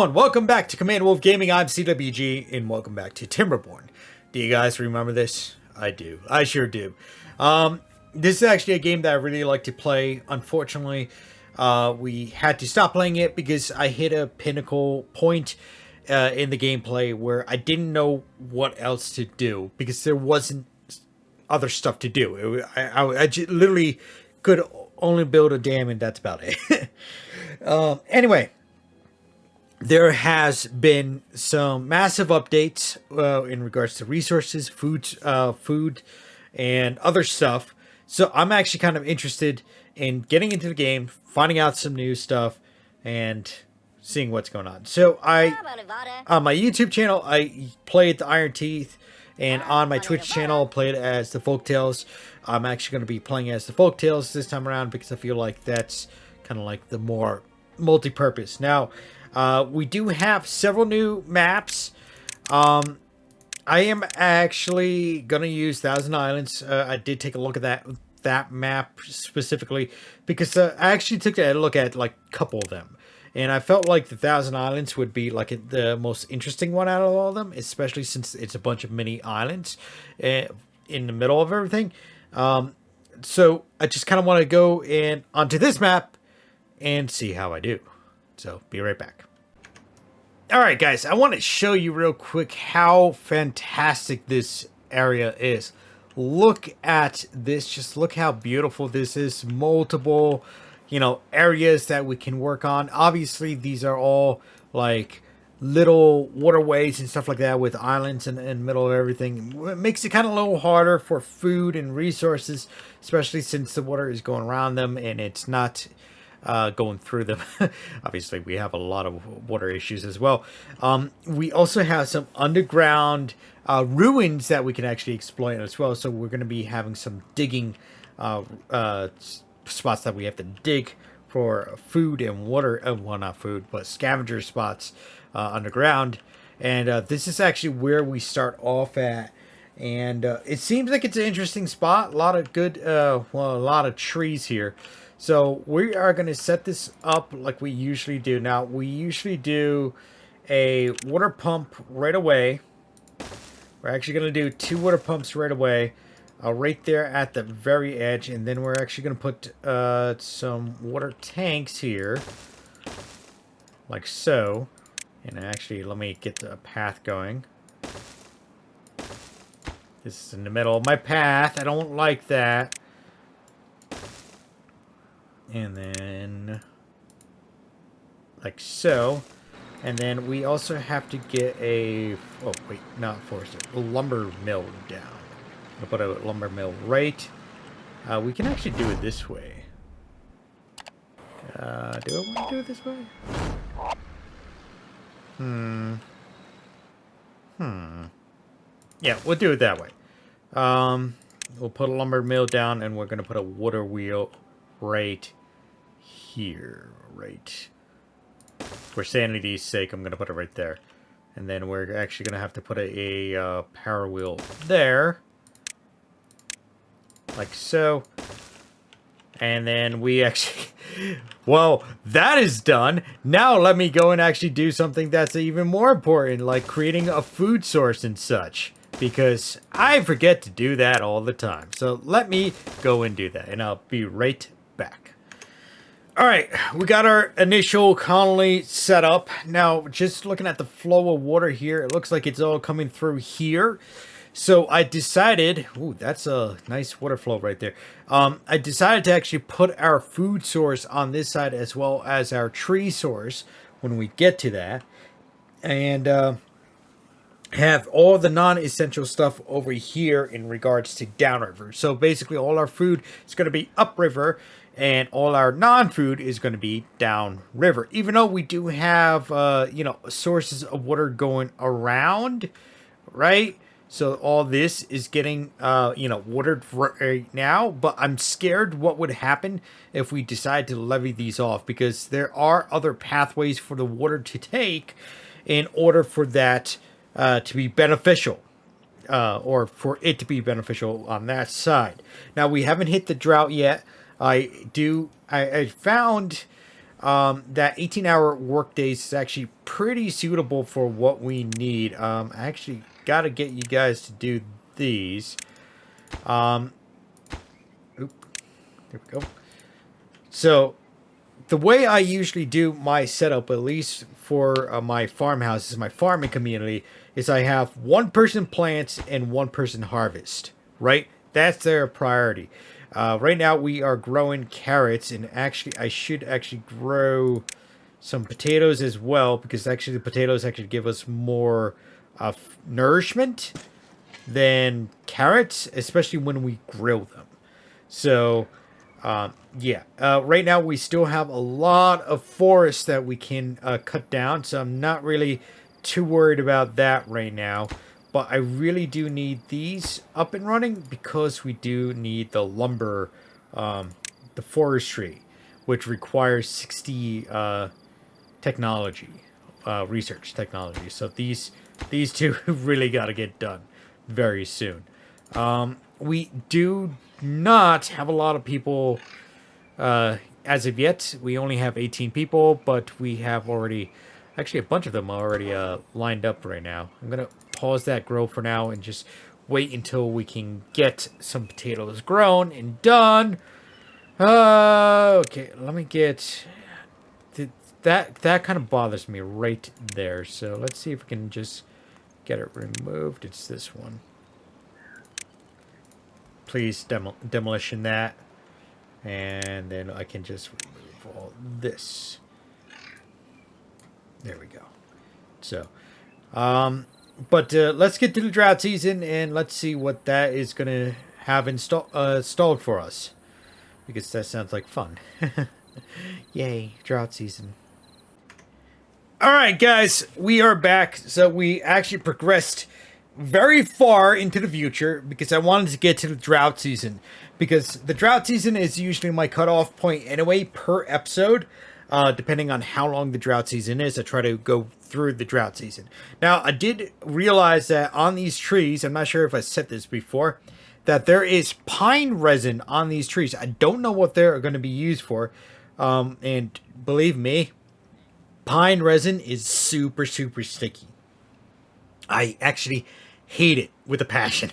everyone, welcome back to Command Wolf Gaming. I'm CWG, and welcome back to Timberborn. Do you guys remember this? I do. I sure do. This is actually a game that I really like to play. Unfortunately, we had to stop playing it because I hit a pinnacle point in the gameplay where I didn't know what else to do because there wasn't other stuff to do. I literally could only build a dam, and that's about it. Anyway. There has been some massive updates in regards to resources, food, and other stuff. So I'm actually kind of interested in getting into the game, finding out some new stuff, and seeing what's going on. So on my YouTube channel, I played the Iron Teeth, and on my Twitch channel, I played as the Folktales. I'm actually going to be playing as the Folktales this time around because I feel like that's kind of like the more multi-purpose. Now, we do have several new maps. I am actually gonna use Thousand Islands. I did take a look at that map specifically because I actually took a look at like a couple of them, and I felt like the Thousand Islands would be like the most interesting one out of all of them, especially since it's a bunch of mini islands in the middle of everything. So I just kind of want to go in onto this map and see how I do. So, be right back. Alright guys, I want to show you real quick how fantastic this area is. Look at this, just look how beautiful this is. Multiple, areas that we can work on. Obviously, these are all like little waterways and stuff like that with islands in the middle of everything. It makes it kind of a little harder for food and resources, especially since the water is going around them and it's not going through them. Obviously, we have a lot of water issues as well. We also have some underground ruins that we can actually exploit as well. So we're going to be having some digging spots that we have to dig for food and water. Well, not food, but scavenger spots underground. And this is actually where we start off at. And it seems like it's an interesting spot. A lot of good, a lot of trees here. So we are going to set this up like we usually do. Now, we usually do a water pump right away. We're actually going to do 2 water pumps right away. Right there at the very edge. And then we're actually going to put some water tanks here. Like so. And actually, let me get the path going. This is in the middle of my path. I don't like that. And then, like so. And then we also have to get a, oh wait, not forester, a lumber mill down. I'll put a lumber mill right. We can actually do it this way. Do I want to do it this way? Yeah, we'll do it that way. We'll put a lumber mill down and we're going to put a water wheel right here, right. For sanity's sake, I'm going to put it right there. And then we're actually going to have to put a power wheel there. Like so. And then we actually... Well, that is done. Now let me go and actually do something that's even more important, like creating a food source and such. Because I forget to do that all the time. So let me go and do that. And I'll be right back. Alright, we got our initial colony set up. Now, just looking at the flow of water here, it looks like it's all coming through here. So I decided, ooh, that's a nice water flow right there. I decided to actually put our food source on this side as well as our tree source when we get to that. And have all the non-essential stuff over here in regards to downriver. So basically all our food is going to be upriver. And all our non-food is going to be downriver. Even though we do have, sources of water going around, right? So all this is getting, watered right now. But I'm scared what would happen if we decide to levee these off. Because there are other pathways for the water to take in order for that to be beneficial. Or for it to be beneficial on that side. Now, we haven't hit the drought yet. I found that 18-hour work days is actually pretty suitable for what we need. I actually got to get you guys to do these. There we go. So the way I usually do my setup, at least for my farmhouses, my farming community, is I have one person plants and one person harvest, right? That's their priority. Right now we are growing carrots, and actually I should actually grow some potatoes as well, because actually the potatoes actually give us more nourishment than carrots, especially when we grill them. So yeah, right now we still have a lot of forest that we can cut down, so I'm not really too worried about that right now. But I really do need these up and running because we do need the lumber, the forestry, which requires 60 technology, research technology. So these two really got to get done very soon. We do not have a lot of people as of yet. We only have 18 people, but we have already, actually a bunch of them already lined up right now. I'm going to pause that grow for now and just wait until we can get some potatoes grown and done. Okay, let me get... That kind of bothers me right there. So let's see if we can just get it removed. It's this one. Please demolition that. And then I can just remove all this. There we go. So, but let's get to the drought season and let's see what that is going to have installed for us. Because that sounds like fun. Yay, drought season. Alright guys, we are back. So we actually progressed very far into the future because I wanted to get to the drought season. Because the drought season is usually my cutoff point anyway per episode. Depending on how long the drought season is, I try to go through the drought season. Now, I did realize that on these trees, I'm not sure if I said this before, that there is pine resin on these trees. I don't know what they're going to be used for. And believe me, pine resin is super, super sticky. I actually hate it with a passion.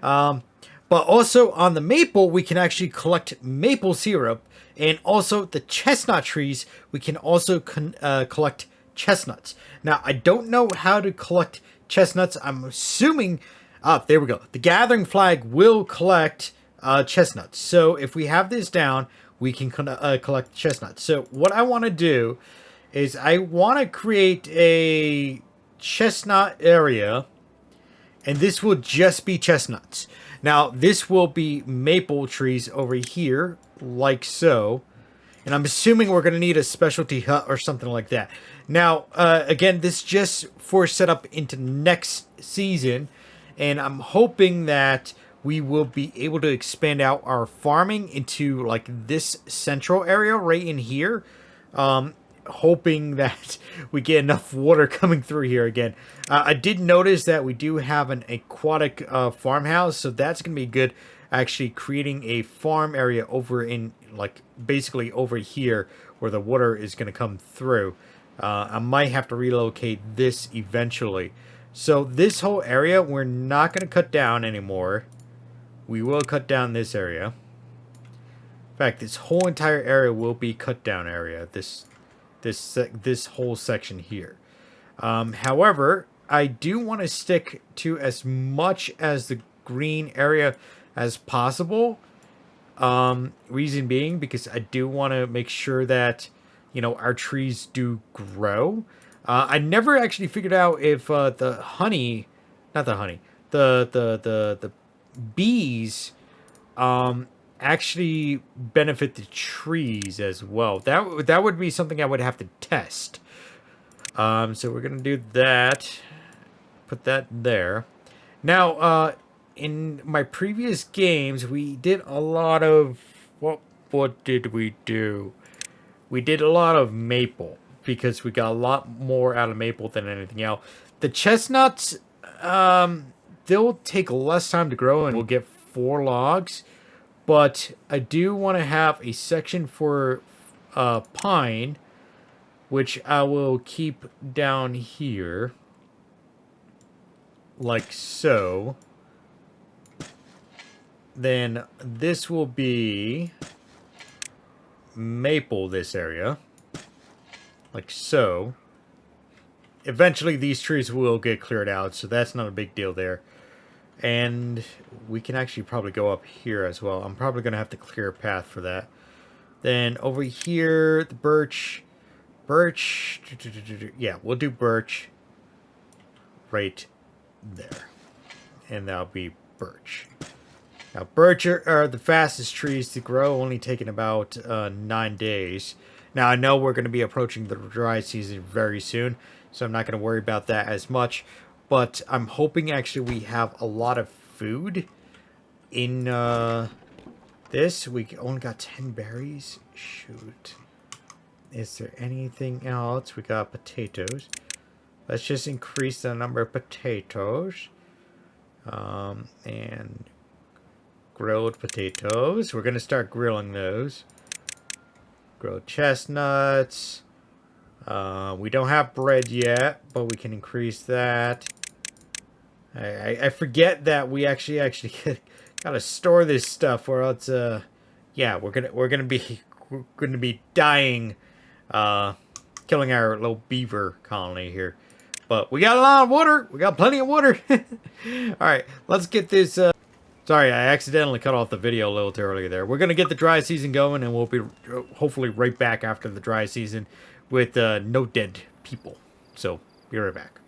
But also on the maple, we can actually collect maple syrup. And also the chestnut trees, we can also collect chestnuts. Now, I don't know how to collect chestnuts. I'm assuming... there we go. The gathering flag will collect chestnuts. So if we have this down, we can collect chestnuts. So what I want to do is I want to create a chestnut area. And this will just be chestnuts. Now, this will be maple trees over here, like so. And I'm assuming we're going to need a specialty hut or something like that. Now, again, this is just for setup into next season. And I'm hoping that we will be able to expand out our farming into, like, this central area right in here. Hoping that we get enough water coming through here again. I did notice that we do have an aquatic farmhouse, so that's going to be good. Actually creating a farm area over in, like, basically over here where the water is going to come through. I might have to relocate this eventually. So this whole area, we're not going to cut down anymore. We will cut down this area. In fact, this whole entire area will be cut down area. This whole section here. However, I do want to stick to as much as the green area as possible. Reason being, because I do want to make sure that, you know, our trees do grow. I never actually figured out if the honey, not the honey, the bees, actually benefit the trees as well. That would be something I would have to test. So we're gonna do that. Put that there. Now, in my previous games, we did a lot of what did we do? We did a lot of maple because we got a lot more out of maple than anything else. The chestnuts, they'll take less time to grow, and we'll get 4 logs. But I do want to have a section for pine, which I will keep down here, like so. Then this will be maple, this area, like so. Eventually these trees will get cleared out, so that's not a big deal there. And we can actually probably go up here as well. I'm probably going to have to clear a path for that. Then over here, the birch. Yeah, we'll do birch right there. And that'll be birch. Now, birch are the fastest trees to grow, only taking about 9 days. Now, I know we're going to be approaching the dry season very soon, so I'm not going to worry about that as much. But I'm hoping actually we have a lot of food in this. We only got 10 berries. Shoot. Is there anything else? We got potatoes. Let's just increase the number of potatoes. And grilled potatoes. We're going to start grilling those. Grilled chestnuts. We don't have bread yet, but we can increase that. I forget that we actually gotta store this stuff, or else yeah, we're gonna be dying, killing our little beaver colony here. But we got a lot of water. We got plenty of water. All right, let's get this. Sorry, I accidentally cut off the video a little too early there. We're gonna get the dry season going, and we'll be hopefully right back after the dry season with no dead people. So be right back.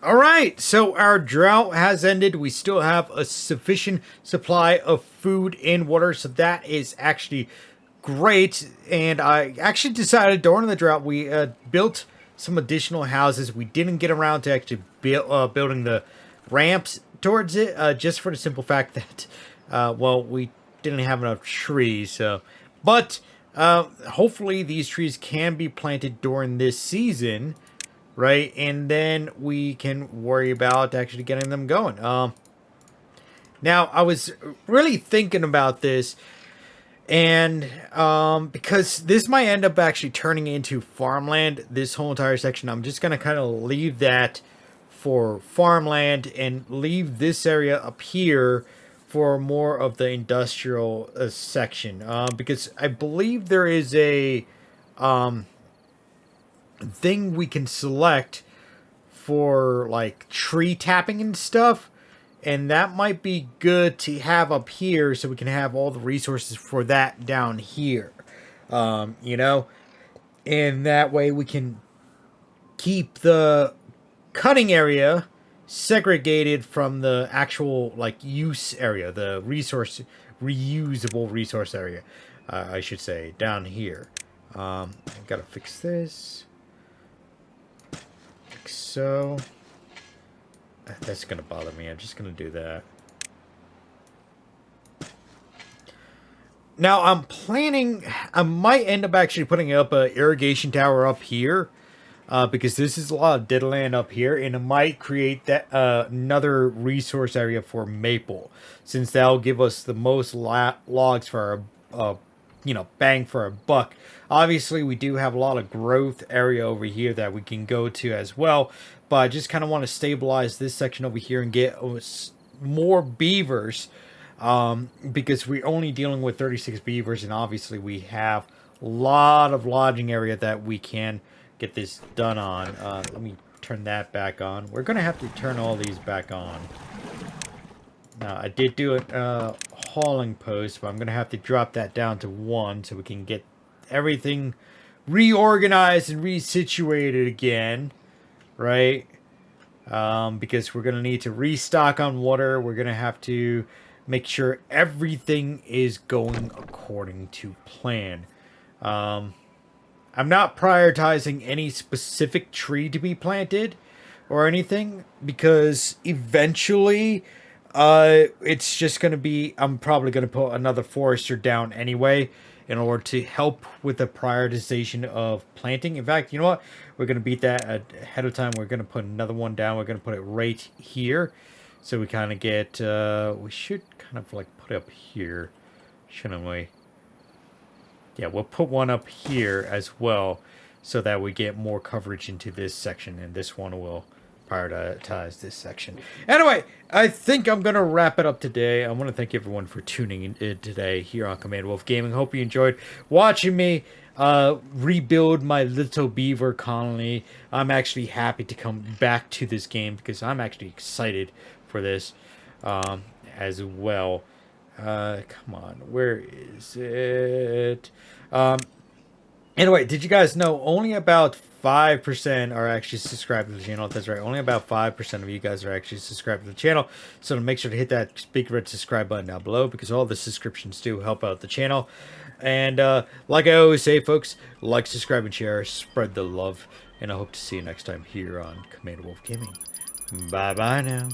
Alright, so our drought has ended. We still have a sufficient supply of food and water, so that is actually great. And I actually decided during the drought we built some additional houses. We didn't get around to actually building the ramps towards it, just for the simple fact that, well, we didn't have enough trees. But hopefully these trees can be planted during this season. Right, and then we can worry about actually getting them going. Now, I was really thinking about this, and because this might end up actually turning into farmland, this whole entire section, I'm just going to kind of leave that for farmland and leave this area up here for more of the industrial section. Because I believe there is a thing we can select for like tree tapping and stuff, and that might be good to have up here so we can have all the resources for that down here, you know, and that way we can keep the cutting area segregated from the actual like use area, the reusable resource area, I should say, down here. I gotta fix this. So that's gonna bother me. I'm just gonna do that. Now I'm planning, I might end up actually putting up an irrigation tower up here, because this is a lot of dead land up here, and it might create that another resource area for maple, since that'll give us the most logs for our you know, bang for a buck. Obviously, we do have a lot of growth area over here that we can go to as well, but I just kind of want to stabilize this section over here and get more beavers, because we're only dealing with 36 beavers, and obviously we have a lot of lodging area that we can get this done on. Let me turn that back on. We're going to have to turn all these back on. Now, I did do a hauling post, but I'm going to have to drop that down to 1 so we can get everything reorganized and resituated again, right? Because we're going to need to restock on water. We're going to have to make sure everything is going according to plan. I'm not prioritizing any specific tree to be planted or anything, because eventually it's just going to be, I'm probably going to put another forester down anyway in order to help with the prioritization of planting. In fact, you know what? We're going to beat that ahead of time. We're going to put another one down. We're going to put it right here. So we kind of get, we should kind of like put it up here, shouldn't we? Yeah, we'll put one up here as well so that we get more coverage into this section, and this one will prioritize this section. Anyway, I think I'm going to wrap it up today. I want to thank everyone for tuning in today here on Command Wolf Gaming. Hope you enjoyed watching me rebuild my little beaver colony. I'm actually happy to come back to this game because I'm actually excited for this as well. Come on, where is it? Anyway, did you guys know only about 5% are actually subscribed to the channel? That's right, only about 5% of you guys are actually subscribed to the channel. So make sure to hit that big red subscribe button down below because all the subscriptions do help out the channel. And like I always say, folks, like, subscribe, and share. Spread the love. And I hope to see you next time here on Command Wolf Gaming. Bye-bye now.